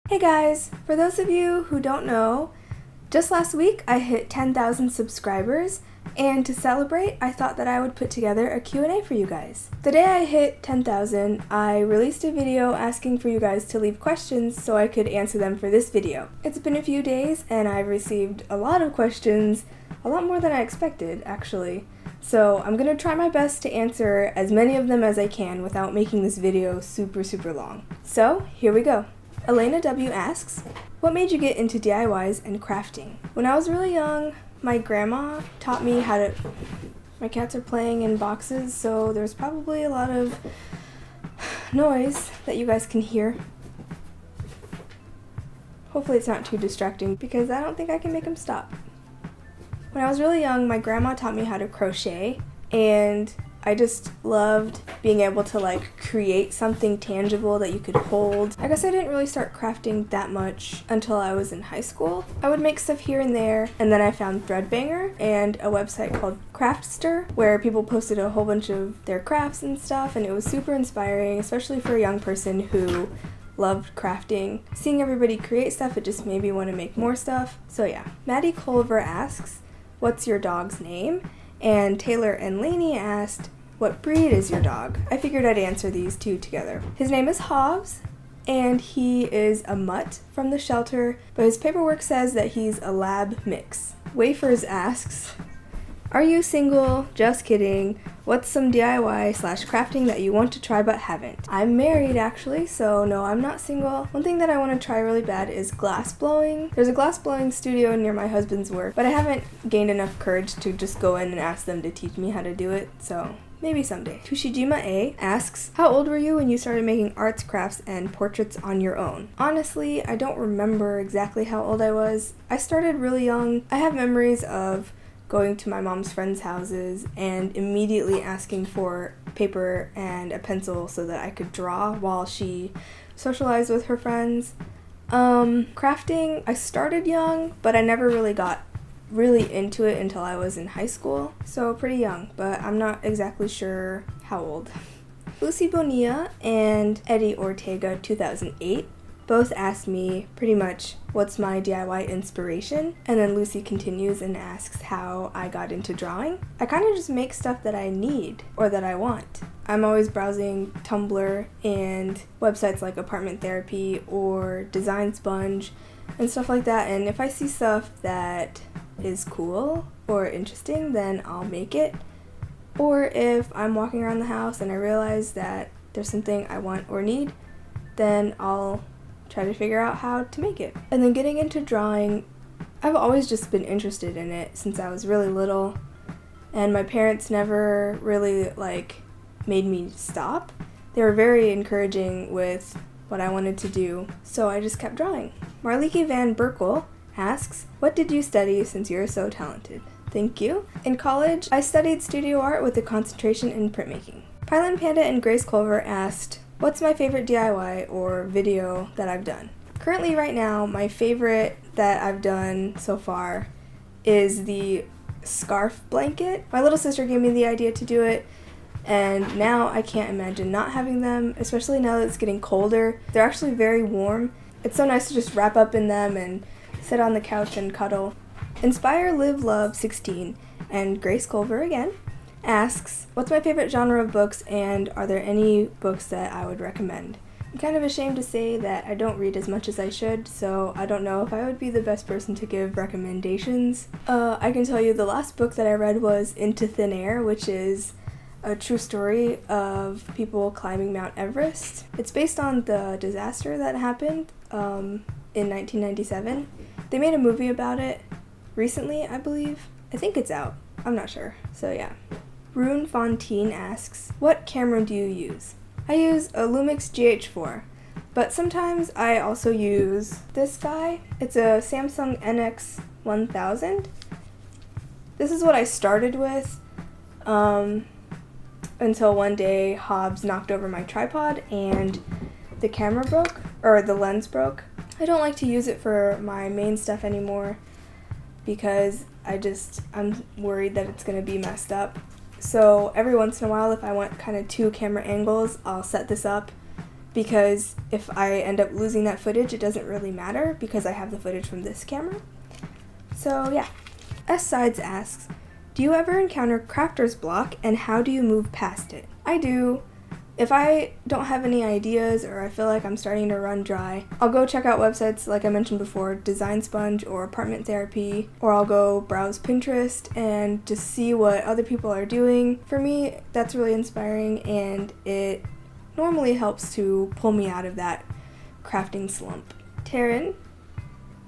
Hey guys, for those of you who don't know, just last week I hit 10,000 subscribers, and to celebrate, I thought that I would put together a Q&A for you guys. The day I hit 10,000, I released a video asking for you guys to leave questions so I could answer them for this video. It's been a few days and I've received a lot of questions, a lot more than I expected actually. So I'm gonna try my best to answer as many of them as I can without making this video super long. So here we go. Elena W. asks, what made you get into DIYs and crafting? When I was really young, my grandma taught me how to... My cats are playing in boxes, so there's probably a lot of noise that you guys can hear. Hopefully it's not too distracting because I don't think I can make them stop. When I was really young, my grandma taught me how to crochet, and I just loved being able to create something tangible that you could hold. I guess I didn't really start crafting that much until I was in high school. I would make stuff here and there, and then I found Threadbanger and a website called Craftster where people posted a whole bunch of their crafts and stuff, and it was super inspiring, especially for a young person who loved crafting. Seeing everybody create stuff, it just made me want to make more stuff. So yeah. Maddie Culver asks, what's your dog's name? And Taylor and Lainey asked, what breed is your dog? I figured I'd answer these two together. His name is Hobbs, and he is a mutt from the shelter, but his paperwork says that he's a lab mix. Wafers asks, are you single? Just kidding. What's some DIY/crafting that you want to try but haven't? I'm married actually, so no, I'm not single. One thing that I want to try really bad is glass blowing. There's a glass blowing studio near my husband's work, but I haven't gained enough courage to just go in and ask them to teach me how to do it, so maybe someday. Tushijima A asks, how old were you when you started making arts, crafts, and portraits on your own? Honestly, I don't remember exactly how old I was. I started really young. I have memories of going to my mom's friends' houses and immediately asking for paper and a pencil so that I could draw while she socialized with her friends. Crafting, I started young, but I never really got really into it until I was in high school. So pretty young, but I'm not exactly sure how old. Lucy Bonilla and Eddie Ortega 2008 both asked me pretty much what's my DIY inspiration, and then Lucy continues and asks how I got into drawing. I kind of just make stuff that I need or that I want. I'm always browsing Tumblr and websites like Apartment Therapy or Design Sponge and stuff like that, and if I see stuff that is cool or interesting, then I'll make it. Or if I'm walking around the house and I realize that there's something I want or need, then I'll try to figure out how to make it. And then getting into drawing, I've always just been interested in it since I was really little, and my parents never really made me stop. They were very encouraging with what I wanted to do, so I just kept drawing. Marliki Van Berkel asks, what did you study since you're so talented? Thank you. In college, I studied studio art with a concentration in printmaking. Pylon Panda and Grace Culver asked, what's my favorite DIY or video that I've done? Currently right now, my favorite that I've done so far is the scarf blanket. My little sister gave me the idea to do it, and now I can't imagine not having them, especially now that it's getting colder. They're actually very warm. It's so nice to just wrap up in them and sit on the couch and cuddle. Inspire Live Love 16 and Grace Culver again asks, what's my favorite genre of books, and are there any books that I would recommend? I'm kind of ashamed to say that I don't read as much as I should, so I don't know if I would be the best person to give recommendations. I can tell you the last book that I read was Into Thin Air, which is a true story of people climbing Mount Everest. It's based on the disaster that happened in 1997. They made a movie about it recently, I believe. I think it's out. I'm not sure. So yeah. Rune Fontaine asks, what camera do you use? I use a Lumix GH4, but sometimes I also use this guy. It's a Samsung NX1000. This is what I started with until one day Hobbs knocked over my tripod and the camera broke, or the lens broke. I don't like to use it for my main stuff anymore because I'm worried that it's going to be messed up. So every once in a while, if I want kind of two camera angles, I'll set this up because if I end up losing that footage, it doesn't really matter because I have the footage from this camera. So yeah. S Sides asks, do you ever encounter crafter's block and how do you move past it? I do. If I don't have any ideas or I feel like I'm starting to run dry, I'll go check out websites like I mentioned before, Design Sponge or Apartment Therapy, or I'll go browse Pinterest and just see what other people are doing. For me, that's really inspiring and it normally helps to pull me out of that crafting slump. Taryn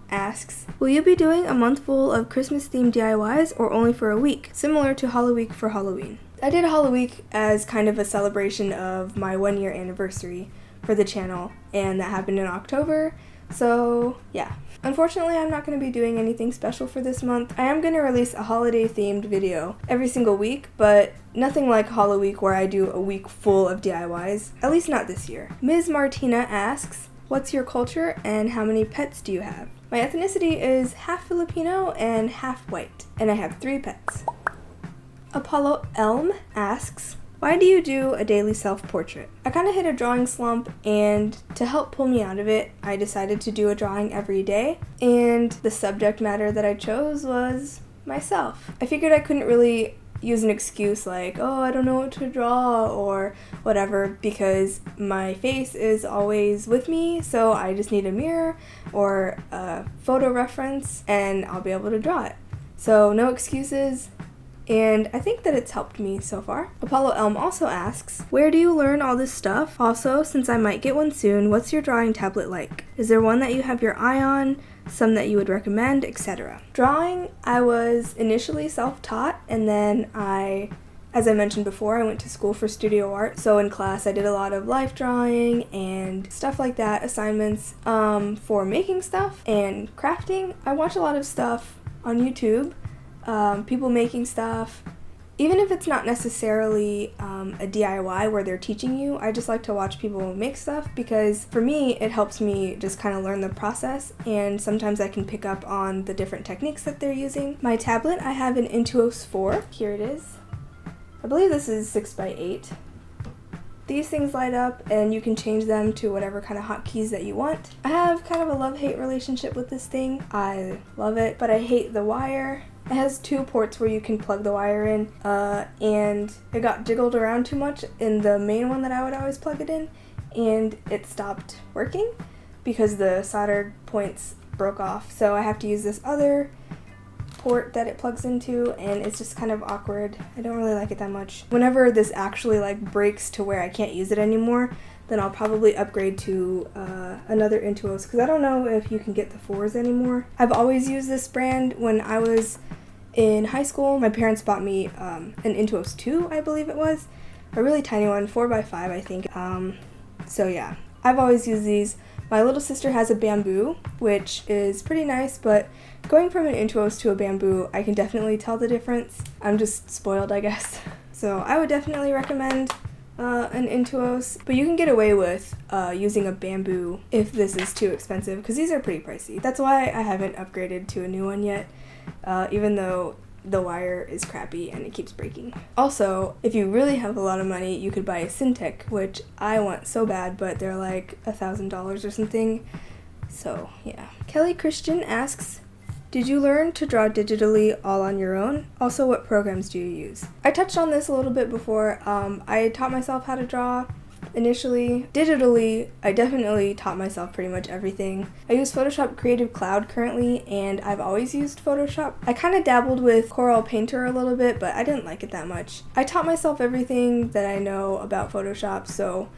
asks, will you be doing a month full of Christmas-themed DIYs or only for a week, similar to Hollow Week for Halloween? I did a Hollow Week as kind of a celebration of my 1-year anniversary for the channel, and that happened in October, so yeah. Unfortunately, I'm not going to be doing anything special for this month. I am going to release a holiday-themed video every single week, but nothing like Hollow Week where I do a week full of DIYs, at least not this year. Ms. Martina asks, what's your culture and how many pets do you have? My ethnicity is half Filipino and half white, and I have 3 pets. Apollo Elm asks, why do you do a daily self-portrait? I kind of hit a drawing slump, and to help pull me out of it, I decided to do a drawing every day, and the subject matter that I chose was myself. I figured I couldn't really use an excuse like, oh, I don't know what to draw or whatever, because my face is always with me, so I just need a mirror or a photo reference, and I'll be able to draw it. So no excuses. And I think that it's helped me so far. Apollo Elm also asks, where do you learn all this stuff? Also, since I might get one soon, what's your drawing tablet like? Is there one that you have your eye on, some that you would recommend, etc.? Drawing, I was initially self-taught, and then as I mentioned before, I went to school for studio art. So in class, I did a lot of life drawing and stuff like that, assignments for making stuff and crafting. I watch a lot of stuff on YouTube. People making stuff, even if it's not necessarily a DIY where they're teaching you. I just like to watch people make stuff because for me it helps me just kind of learn the process, and sometimes I can pick up on the different techniques that they're using. My tablet, I have an Intuos 4. Here it is. I believe this is 6x8. These things light up and you can change them to whatever kind of hotkeys that you want. I have kind of a love-hate relationship with this thing. I love it, but I hate the wire. It has 2 ports where you can plug the wire in, and it got jiggled around too much in the main one that I would always plug it in, and it stopped working because the soldered points broke off. So I have to use this other port that it plugs into, and it's just kind of awkward. I don't really like it that much. Whenever this actually breaks to where I can't use it anymore, then I'll probably upgrade to another Intuos, because I don't know if you can get the 4s anymore. I've always used this brand. When I was in high school, my parents bought me an Intuos 2, I believe it was. A really tiny one, 4x5 I think. So yeah, I've always used these. My little sister has a Bamboo, which is pretty nice, but going from an Intuos to a Bamboo, I can definitely tell the difference. I'm just spoiled, I guess. So I would definitely recommend an Intuos, but you can get away with using a Bamboo if this is too expensive, because these are pretty pricey. That's why I haven't upgraded to a new one yet, even though the wire is crappy and it keeps breaking. Also, if you really have a lot of money, you could buy a Syntec, which I want so bad, but they're like $1,000 or something. So yeah. Kelly Christian asks, did you learn to draw digitally all on your own? Also, what programs do you use? I touched on this a little bit before. I taught myself how to draw initially. Digitally, I definitely taught myself pretty much everything. I use Photoshop Creative Cloud currently, and I've always used Photoshop. I kind of dabbled with Corel Painter a little bit, but I didn't like it that much. I taught myself everything that I know about Photoshop, so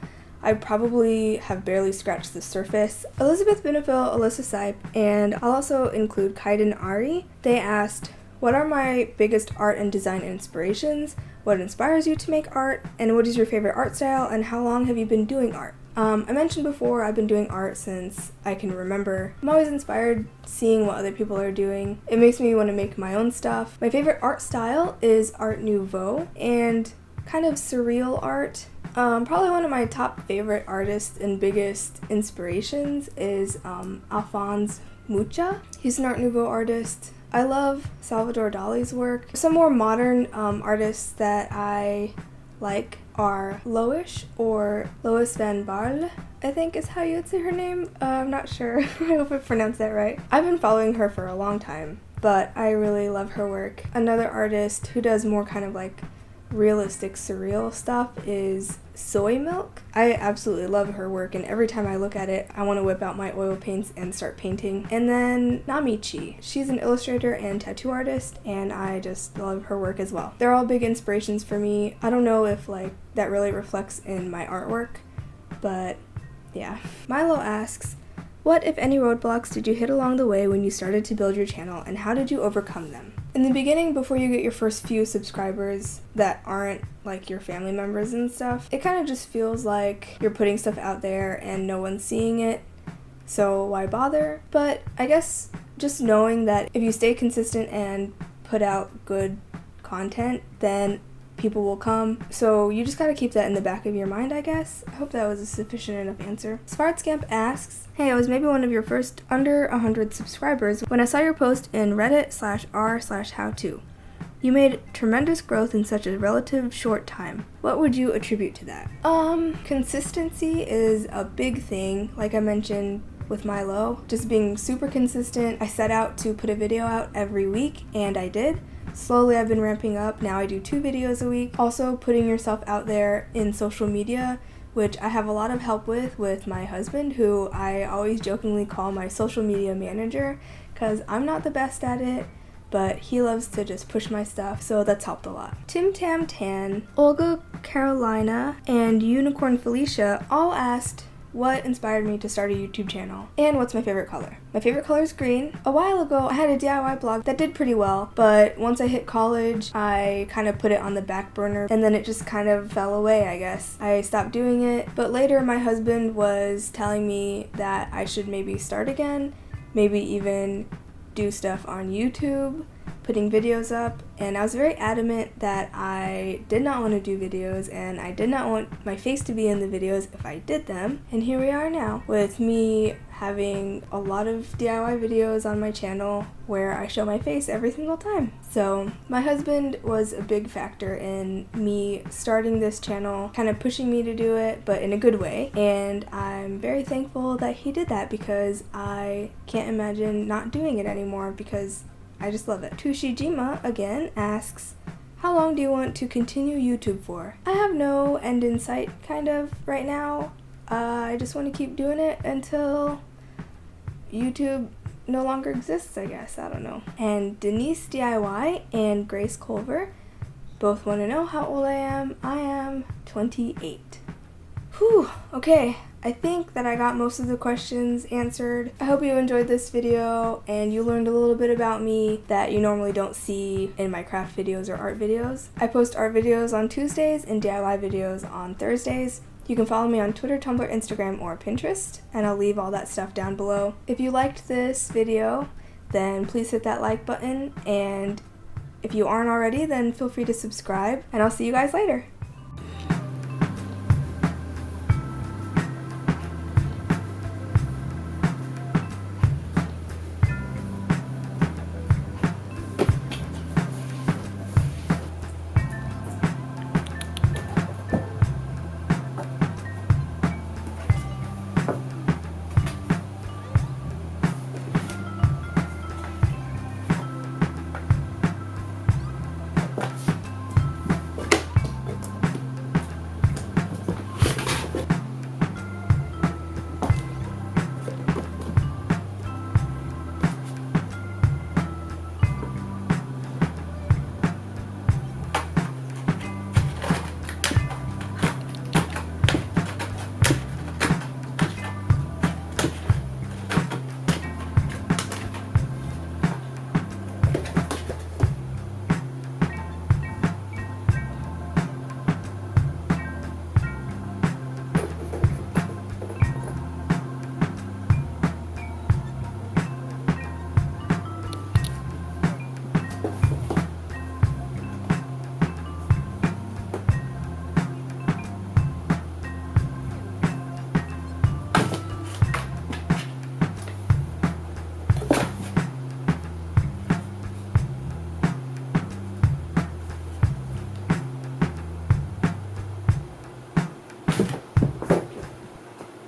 I probably have barely scratched the surface. Elizabeth Benefil, Alyssa Sipe, and I'll also include Kaiden Ari. They asked, what are my biggest art and design inspirations? What inspires you to make art? And what is your favorite art style? And how long have you been doing art? I mentioned before, I've been doing art since I can remember. I'm always inspired seeing what other people are doing. It makes me want to make my own stuff. My favorite art style is Art Nouveau and kind of surreal art. Probably one of my top favorite artists and biggest inspirations is Alphonse Mucha. He's an Art Nouveau artist. I love Salvador Dali's work. Some more modern artists that I like are Loish or Lois van Baarle. I think is how you would say her name. I'm not sure. I hope I pronounced that right. I've been following her for a long time, but I really love her work. Another artist who does more kind of like realistic, surreal stuff is Soy Milk. I absolutely love her work, and every time I look at it, I want to whip out my oil paints and start painting. And then Namichi. She's an illustrator and tattoo artist, and I just love her work as well. They're all big inspirations for me. I don't know if like that really reflects in my artwork, but yeah. Milo asks, what, if any, roadblocks did you hit along the way when you started to build your channel, and how did you overcome them? In the beginning, before you get your first few subscribers that aren't like your family members and stuff, it kind of just feels like you're putting stuff out there and no one's seeing it, so why bother? But I guess just knowing that if you stay consistent and put out good content, then people will come. So you just gotta keep that in the back of your mind, I guess. I hope that was a sufficient enough answer. Svartscamp asks, hey, I was maybe one of your first under 100 subscribers when I saw your post in reddit/r/howto. You made tremendous growth in such a relative short time. What would you attribute to that? Consistency is a big thing, like I mentioned with Milo. Just being super consistent. I set out to put a video out every week, and I did. Slowly I've been ramping up. Now I do 2 videos a week. Also putting yourself out there in social media, which I have a lot of help with my husband, who I always jokingly call my social media manager, because I'm not the best at it, but he loves to just push my stuff, so that's helped a lot. Tim Tam Tan, Olga Carolina, and Unicorn Felicia all asked what inspired me to start a YouTube channel, and what's my favorite color. My favorite color is green. A while ago, I had a DIY blog that did pretty well, but once I hit college, I kind of put it on the back burner, and then it just kind of fell away, I guess. I stopped doing it, but later my husband was telling me that I should maybe start again, maybe even do stuff on YouTube, putting videos up, and I was very adamant that I did not want to do videos, and I did not want my face to be in the videos if I did them. And here we are now, with me having a lot of DIY videos on my channel where I show my face every single time. So my husband was a big factor in me starting this channel, kind of pushing me to do it, but in a good way. And I'm very thankful that he did that, because I can't imagine not doing it anymore, because I just love it. Tushijima again asks, how long do you want to continue YouTube for? I have no end in sight, kind of, right now. I just want to keep doing it until YouTube no longer exists, I guess. I don't know. And Denise DIY and Grace Culver both want to know how old I am. I am 28. Whew, okay. I think that I got most of the questions answered. I hope you enjoyed this video and you learned a little bit about me that you normally don't see in my craft videos or art videos. I post art videos on Tuesdays and DIY videos on Thursdays. You can follow me on Twitter, Tumblr, Instagram, or Pinterest, and I'll leave all that stuff down below. If you liked this video, then please hit that like button, and if you aren't already, then feel free to subscribe, and I'll see you guys later.